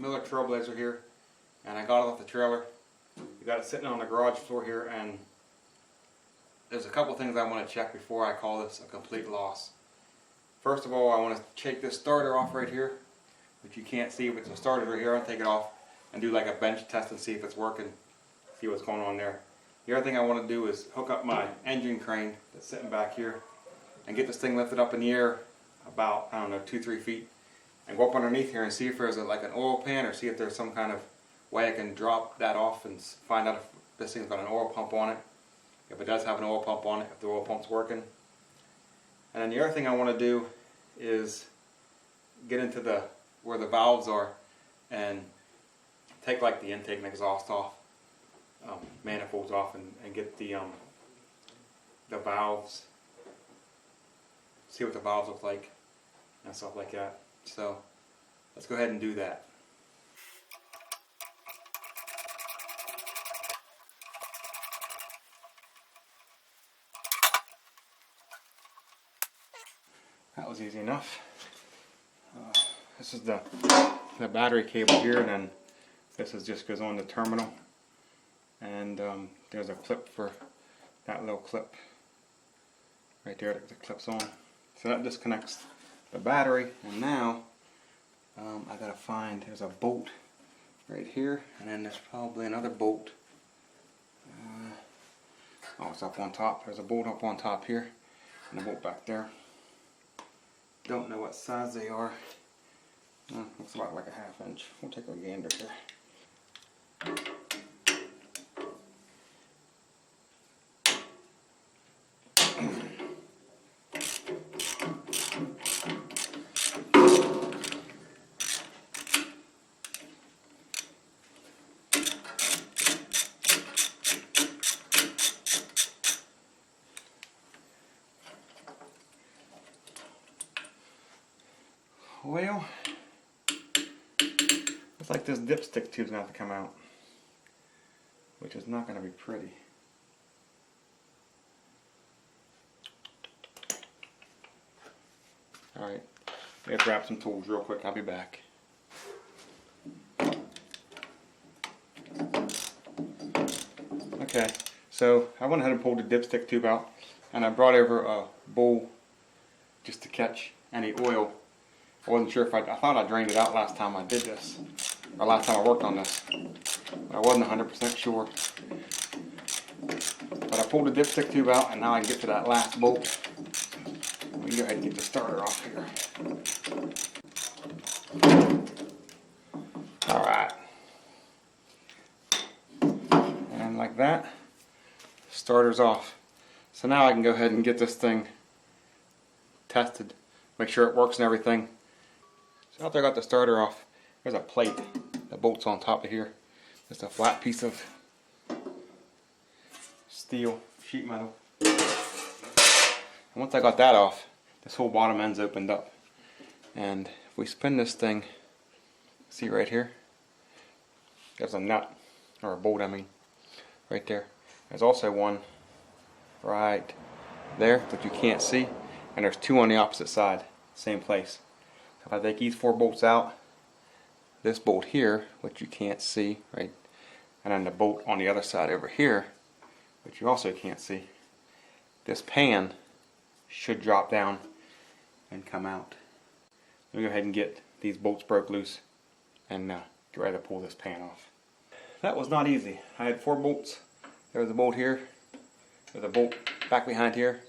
Miller Trailblazer here, and I got it off the trailer. We got it sitting on the garage floor here, and there's a couple things I want to check before I call this a complete loss. First of all, I want to take this starter off right here, which you can't see, but it's a starter right here. I'll take it off and do like a bench test and see if it's working, see what's going on there. The other thing I want to do is hook up my engine crane that's sitting back here and get this thing lifted up in the air about, I don't know, 2-3 feet, and go up underneath here and see if there's like an oil pan, or see if there's some kind of way I can drop that off and find out if this thing's got an oil pump on it, if it does have an oil pump on it, if the oil pump's working. And then the other thing I want to do is get into where the valves are and take like the intake and exhaust off, manifolds off, and get the valves, see what the valves look like and stuff like that. So let's go ahead and do that. That was easy enough. This is the battery cable here, and then this just goes on the terminal, and there's a clip for that little clip right there that clips on. So that disconnects the battery, and now I gotta find, there's a bolt right here, and then there's probably another bolt. Oh, it's up on top. There's a bolt up on top here, and a bolt back there. Don't know what size they are. Looks about like a 1/2 inch. We'll take a gander here. Well, looks like this dipstick tube's going to have to come out, which is not going to be pretty. Alright, let's grab some tools real quick. I'll be back. Okay, so I went ahead and pulled the dipstick tube out, and I brought over a bowl just to catch any oil. I wasn't sure if I thought I drained it out last time I did this, or last time I worked on this, but I wasn't 100% sure. But I pulled the dipstick tube out, and now I can get to that last bolt. We can go ahead and get the starter off here. Alright. And like that, starter's off. So now I can go ahead and get this thing tested, make sure it works and everything. So after I got the starter off, there's a plate that bolts on top of here. Just a flat piece of steel, sheet metal. And once I got that off, this whole bottom end's opened up. And if we spin this thing, see right here, there's a nut, or a bolt I mean, right there. There's also one right there that you can't see, and there's two on the opposite side, same place. If I take these 4 bolts out, this bolt here, which you can't see, right, and then the bolt on the other side over here, which you also can't see, this pan should drop down and come out. Let me go ahead and get these bolts broke loose and get ready to pull this pan off. That was not easy. I had 4 bolts. There was a bolt here, there's a bolt back behind here,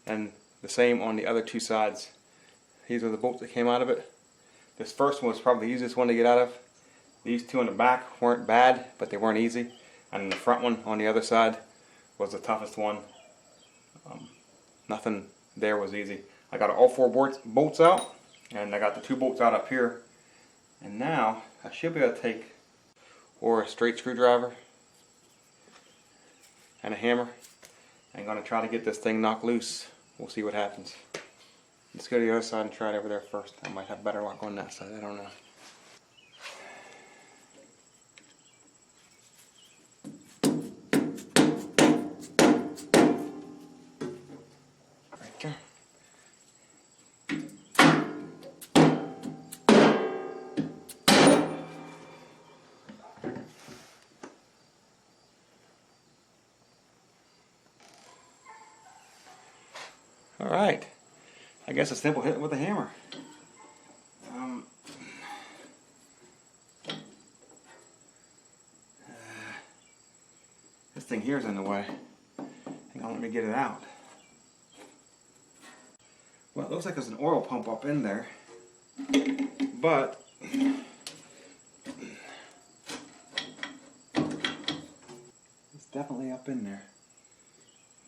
and the same on the other 2 sides. These are the bolts that came out of it. This first one was probably the easiest one to get out of. These 2 on the back weren't bad, but they weren't easy. And the front one on the other side was the toughest one. Nothing there was easy. I got all 4 bolts out, and I got the 2 bolts out up here. And now I should be able to take or a straight screwdriver and a hammer. I'm going to try to get this thing knocked loose. We'll see what happens. Let's go to the other side and try it over there first. I might have better luck on that side, I don't know. Right there. Alright, I guess it's simple hitting with a hammer. This thing here is in the way. Hang on, let me get it out. Well, it looks like there's an oil pump up in there, but it's definitely up in there.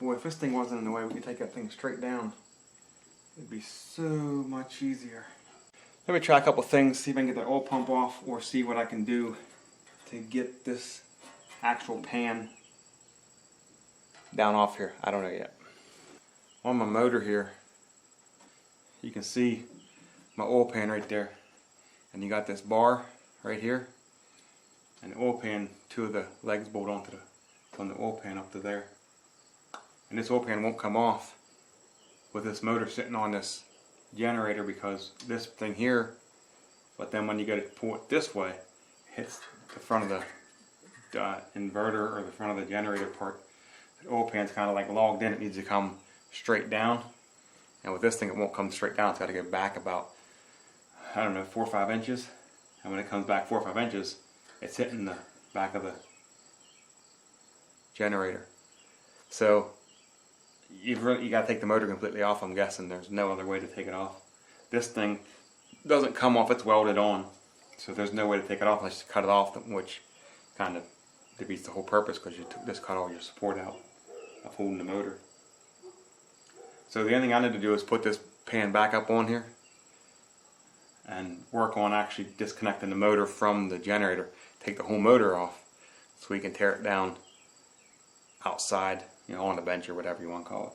Boy, if this thing wasn't in the way, we could take that thing straight down. It'd be so much easier. Let me try a couple things, see if I can get that oil pump off, or see what I can do to get this actual pan down off here. I don't know yet. On my motor here, you can see my oil pan right there. And you got this bar right here. And the oil pan, two of the legs bolt onto from the oil pan up to there. And this oil pan won't come off with this motor sitting on this generator because this thing here, but then when you go to pull it this way, it hits the front of the inverter or the front of the generator part. The oil pan's kind of like logged in, it needs to come straight down. And with this thing it won't come straight down, it's got to go back about, I don't know, 4 or 5 inches. And when it comes back 4 or 5 inches, it's hitting the back of the generator. So you got to take the motor completely off, I'm guessing. There's no other way to take it off. This thing doesn't come off, it's welded on. So there's no way to take it off unless you cut it off, which kind of defeats the whole purpose because you just cut all your support out of holding the motor. So the only thing I need to do is put this pan back up on here and work on actually disconnecting the motor from the generator. Take the whole motor off so we can tear it down outside, you know, on the bench or whatever you want to call it.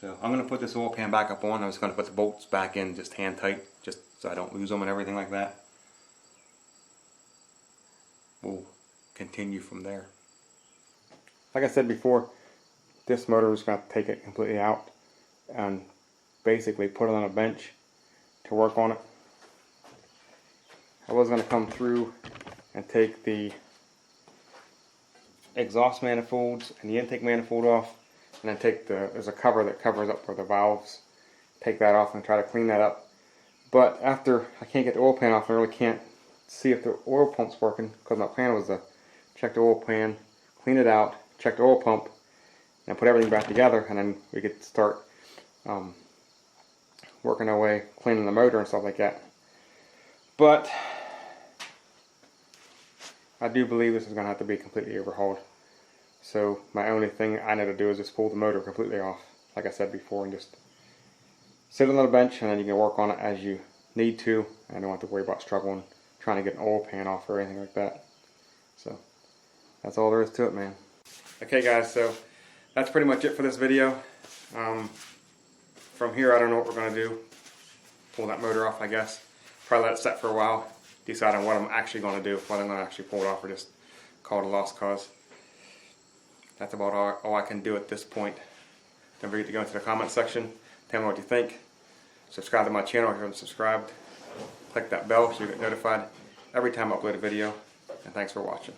So I'm going to put this oil pan back up on. I'm just going to put the bolts back in just hand tight, just so I don't lose them and everything like that. We'll continue from there. Like I said before, this motor is going to take it completely out and basically put it on a bench to work on it. I was going to come through and take the exhaust manifolds and the intake manifold off, and then take there's a cover that covers up for the valves, take that off and try to clean that up. But after I can't get the oil pan off, I really can't see if the oil pump's working, because my plan was to check the oil pan, clean it out, check the oil pump, and put everything back together, and then we could start working our way, cleaning the motor and stuff like that. But I do believe this is going to have to be completely overhauled. So my only thing I need to do is just pull the motor completely off, like I said before, and just sit on the bench, and then you can work on it as you need to, and don't have to worry about struggling trying to get an oil pan off or anything like that. So that's all there is to it, man. Okay guys, so that's pretty much it for this video. From here I don't know what we're going to do. Pull that motor off, I guess. Probably let it set for a while, decide on what I'm actually going to do, whether I'm going to actually pull it off or just call it a lost cause. That's about all I can do at this point. Don't forget to go into the comment section, tell me what you think. Subscribe to my channel if you haven't subscribed. Click that bell so you get notified every time I upload a video. And thanks for watching.